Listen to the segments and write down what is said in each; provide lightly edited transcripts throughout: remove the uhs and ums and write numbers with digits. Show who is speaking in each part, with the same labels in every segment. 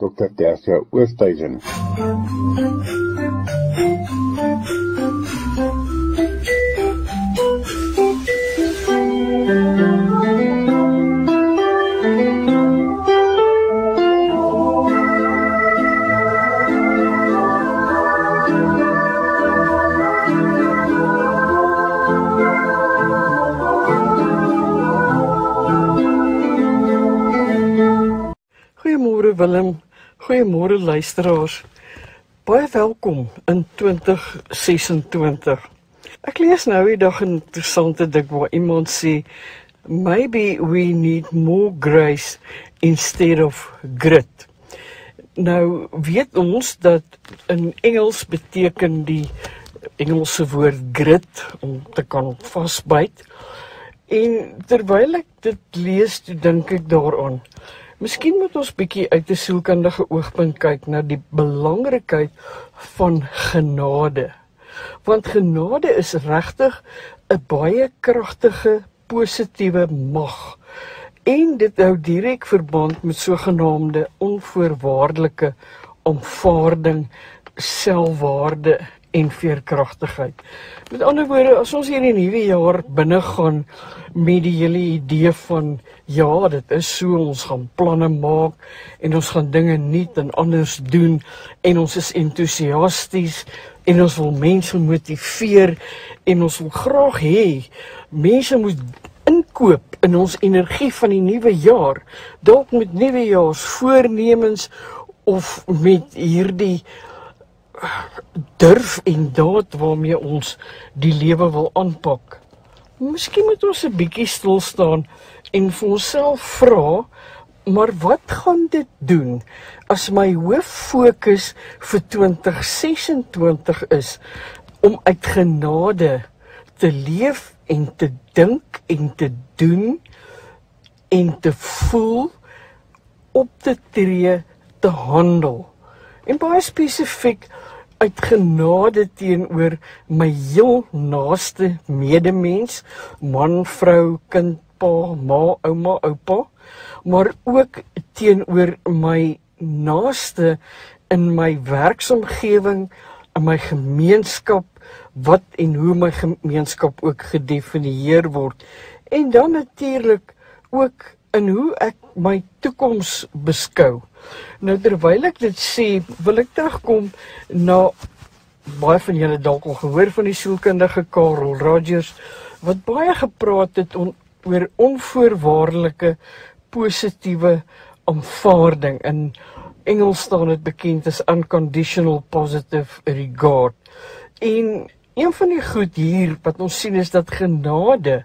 Speaker 1: Dr. Tersia Oosthuizen.
Speaker 2: Goeiemôre Willem, goeiemôre luisteraars. Baie welkom in 2026. Ek lees nou die dag 'n interessante ding waar iemand sê, maybe we need more grace instead of grit. Nou weet ons dat in Engels beteken die Engelse woord grit om te kan vasbyt. En terwyl ek dit lees, toe dink ek daaraan. Miskien moet ons bietjie uit 'n sielkundige oogpunt kyk na die belangrikheid van genade. Want genade is regtig 'n baie kragtige, positiewe mag. En dit hou direk verband met sogenaamde onvoorwaardelike aanvaarding, selfwaarde en veerkragtigheid. Met ander woorde, as ons hierdie nuwe jaar binne gaan met die hele idee van ja, dit is so, ons gaan planne maak en ons gaan dinge nuut en anders doen en ons is entoesiasties en ons wil mense motiveer en ons wil graag hê mense moet inkoop in ons energie van die nuwe jaar, dalk met nuwejaarsvoornemens of met hierdie durf en daad waarmee ons die lewe wil aanpak. Miskien moet ons 'n bietjie stil staan en vir onsself vra, maar wat gaan dit doen as my hooffokus vir 2026 is om uit genade te leef en te dink en te doen en te voel, op te tree, te handel. En baie spesifiek uit genade teenoor my heel naaste medemens, man, vrou, kind, pa, ma, ouma, oupa, maar ook teenoor my naaste in my werksomgewing, in my gemeenskap, wat en hoe my gemeenskap ook gedefinieer word. En dan natuurlik ook in hoe ek my toekoms beskou. Nou terwyl ek dit sê, wil ek terugkom na, baie van julle dalk al gehoor van die sielkundige Carl Rogers, wat baie gepraat het oor onvoorwaardelike positiewe aanvaarding. In Engels staan dit bekend as unconditional positive regard. En een van die goed hier wat ons sien is dat genade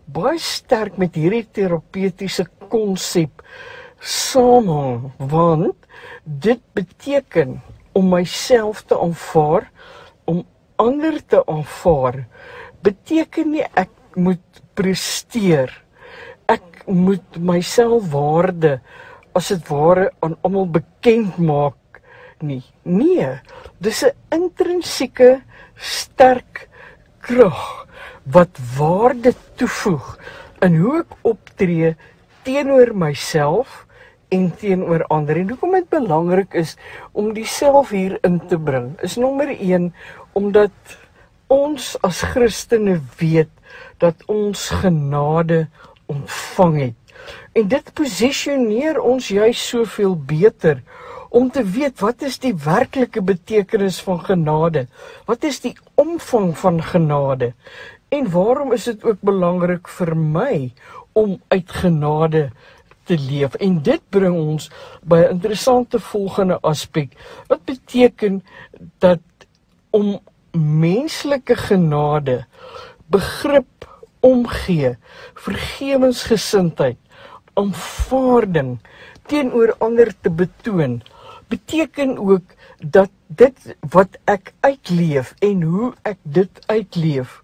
Speaker 2: baie sterk met hierdie terapeutiese konsep saamhang, want dit beteken om myself te aanvaar, om ander te aanvaar, beteken nie ek moet presteer, ek moet myself waarde, as dit ware aan almal bekend maak nie. Nee, dis 'n intrinsieke sterk krag wat waarde toevoeg in hoe ek optree teenoor myself en teenoor ander. En hoekom dit belangrik is om die self hier in te bring, is nommer 1, omdat ons as Christene weet dat ons genade ontvang het. En dit posisioneer ons juist soveel beter om te weet wat is die werklike betekenis van genade, wat is die omvang van genade, en waarom is dit ook belangrik vir my om uit genade te leef. En dit bring ons by 'n interessante volgende aspek, wat beteken dat om menslike genade, begrip, omgee, vergewensgesindheid, aanvaarding teenoor ander te betoon, beteken ook dat dit wat ek uitleef en hoe ek dit uitleef,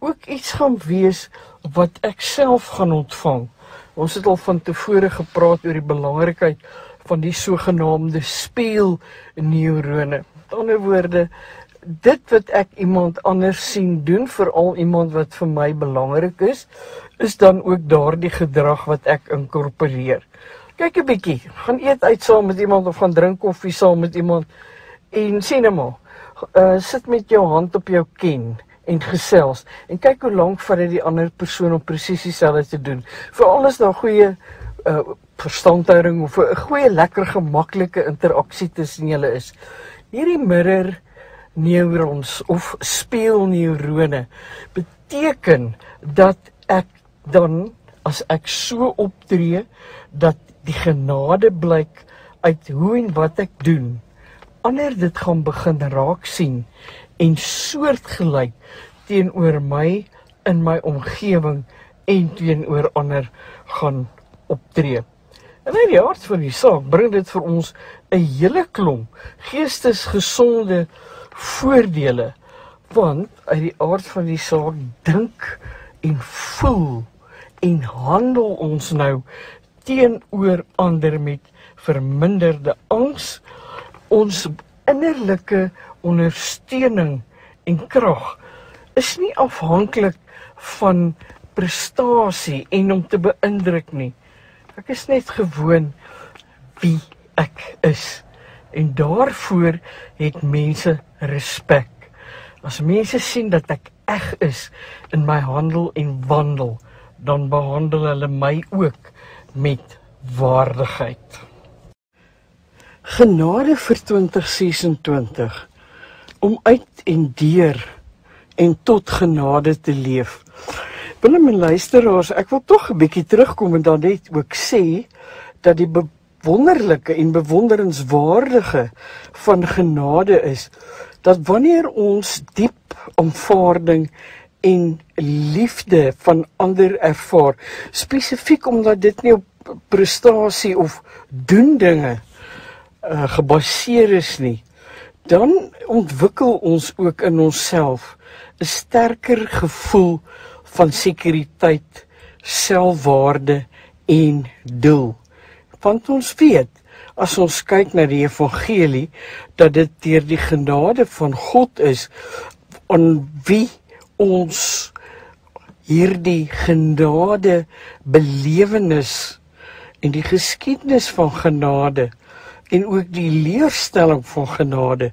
Speaker 2: ook iets gaan wees wat ek self gaan ontvang. Ons het al van tevore gepraat oor die belangrikheid van die sogenaamde spieelneurone. Met ander woorde, dit wat ek iemand anders sien doen, veral iemand wat vir my belangrik is dan ook daardie gedrag wat ek inkorporeer. kyk 'n bietjie, gaan eet uit saam met iemand of gaan drink koffie saam met iemand en sê net maar, sit met jou hand op jou ken en gesels en kyk hoe lank vat dit die ander persoon om presies dieselfde te doen. Veral as daar goeie verstandhouding of 'n goeie, lekker, gemaklike interaksie tussen julle is. Hierdie mirror neurons of speelneurone beteken dat ek dan, as ek so optree, dat die genade blyk uit hoe en wat ek doen, ander dit gaan begin raak sien en soortgelyk teenoor my in my omgewing en teenoor ander gaan optree. En uit die aard van die saak bring dit vir ons 'n hele klomp geestesgesonde voordele, want uit die aard van die saak dink en voel en handel ons nou teenoor ander met verminderde angs. Ons innerlike ondersteuning en krag is nie afhanklik van prestasie en om te beïndruk nie. Ek is net gewoon wie ek is. En daarvoor het mense respek. As mense sien dat ek eg is in my handel en wandel, dan behandel hulle my ook met waardigheid. Genade vir 2026, om uit en deur en tot genade te leef. Willem en luisteraars, ek wil tog 'n bietjie terugkom en dan net ook sê dat die wonderlike en bewonderenswaardige van genade is, dat wanneer ons diep aanvaarding en liefde van ander ervaar, spesifiek omdat dit nie op prestasie of doen dinge gebaseer is nie, dan ontwikkel ons ook in onsself 'n sterker gevoel van sekuriteit, selfwaarde en doel. Want ons weet, as ons kyk na die evangelie, dat dit deur die genade van God is, aan wie ons hierdie genade belewenis en die geskiedenis van genade en ook die leerstelling van genade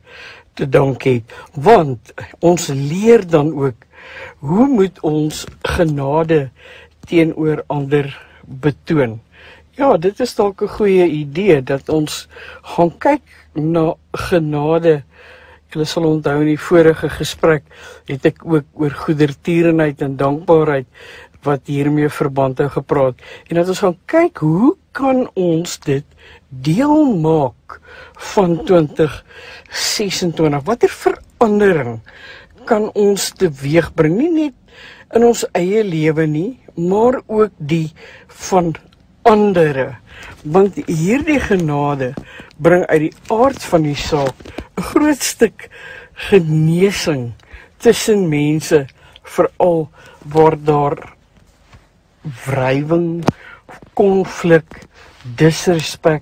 Speaker 2: te dank het. Want ons leer dan ook, hoe moet ons genade teenoor ander betoon? Ja, dit is dalk 'n goeie idee, dat ons gaan kyk na genade. Julle sal onthou in die vorige gesprek, het ek ook oor goedertierenheid en dankbaarheid, wat hiermee verband hou gepraat. En dat ons gaan kyk, hoe kan ons dit deel maak van 2026? Watter verandering kan ons teweegbring, nie net in ons eie lewe nie, maar ook die van andere. Want hierdie genade bring uit die aard van die saak 'n groot stuk genesing tussen mense, veral waar daar wrywing, konflik, disrespek,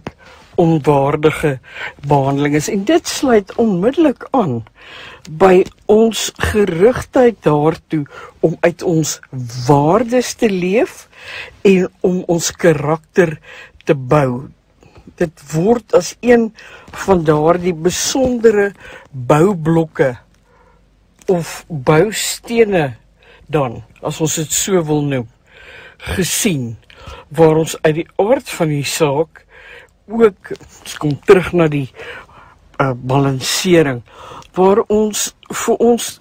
Speaker 2: onwaardige behandeling is. En dit sluit onmiddellik aan by ons gerigtheid daartoe om uit ons waardes te leef en om ons karakter te bou. Dit word as een van daardie besondere boublokke of boustene dan, as ons dit so wil noem, gesien, waar ons uit die aard van die saak ook, ons kom terug na die balansering, waar ons vir ons,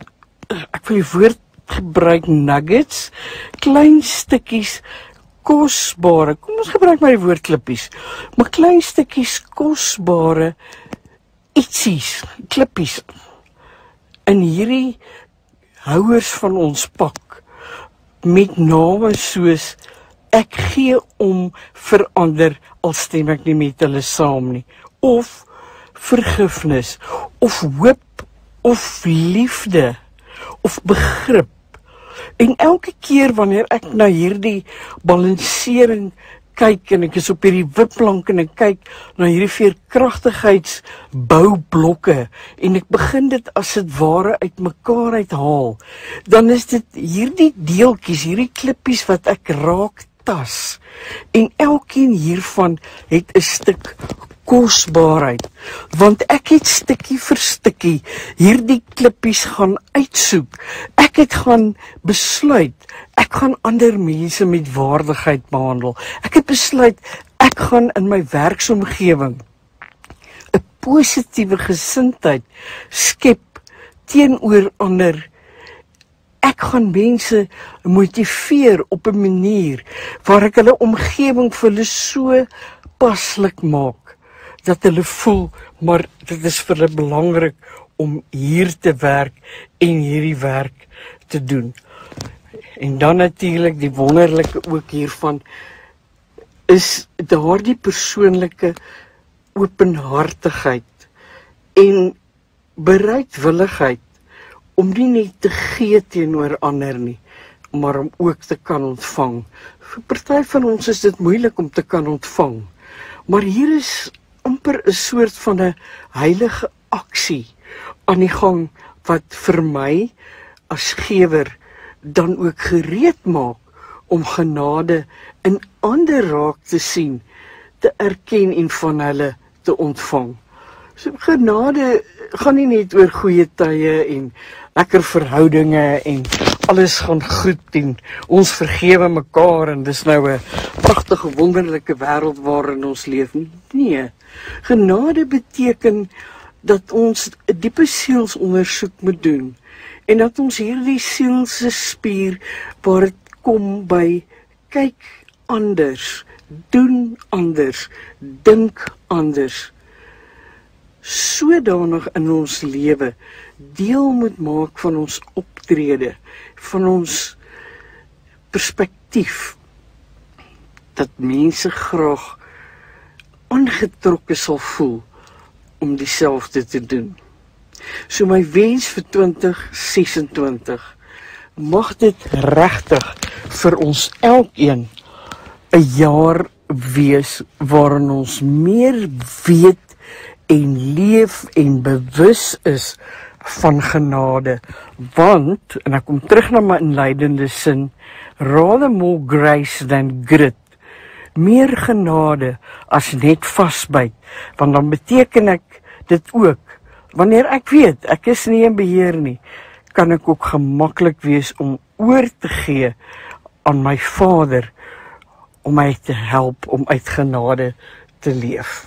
Speaker 2: ek wil die woord gebruik, nuggets, klein stukkies kosbare, kom ons gebruik maar die woord klippies, maar klein stukkies kosbare ietsies, klippies, in hierdie houers van ons pak, met name soos, ek gee om verander, al stem ek nie met hulle saam nie, of vergifnis, of hoop, of liefde, of begrip. En elke keer wanneer ek na hierdie balansering kyk, en ek is op hierdie wipplank en ek kyk na hierdie veerkragtigheidsboublokke, en ek begin dit as dit ware uit mekaar uithaal, dan is dit hierdie deeltjies, hierdie klippies wat ek raak tas. En elkeen hiervan het 'n stuk kosbaarheid, want ek het stukkie vir stukkie hierdie klippies gaan uitsoek. Ek het gaan besluit, ek gaan ander mense met waardigheid behandel. Ek het besluit, ek gaan in my werksomgewing 'n positiewe gesindheid skep teenoor ander. Ek gaan mense motiveer op 'n manier waar ek hulle omgewing vir hulle so paslik maak, dat hulle voel, maar dit is vir hulle belangrik om hier te werk en hierdie werk te doen. En dan natuurlik die wonderlike ook hiervan is daardie persoonlike openhartigheid en bereidwilligheid om nie net te gee teenoor ander nie, maar om ook te kan ontvang. Vir party van ons is dit moeilik om te kan ontvang, maar hier is amper 'n soort van 'n heilige aksie aan die gang wat vir my as gewer dan ook gereed maak om genade in ander raak te sien, te erken en van hulle te ontvang. So genade gaan nie net oor goeie tye en lekker verhoudinge en alles gaan goed en ons vergewe mekaar en dis nou 'n pragtige wonderlike wêreld waarin ons leef. Nee, genade beteken dat ons 'n diepe sielsondersoek moet doen en dat ons hierdie sielse spier waar dit kom by kyk anders, doen anders, dink anders, sodanig in ons lewe deel moet maak van ons optrede, van ons perspektief, dat mense graag aangetrokke sal voel om dieselfde te doen. So my wens vir 2026, mag dit regtig vir ons elkeen 'n jaar wees waarin ons meer weet en leef en bewus is van genade, want, en ek kom terug na my inleidende sin, rather more grace than grit, meer genade as net vasbyt, want dan beteken ek dit ook, wanneer ek weet, ek is nie in beheer nie, kan ek ook gemaklik wees om oor te gee aan my Vader, om my te help om uit genade te leef.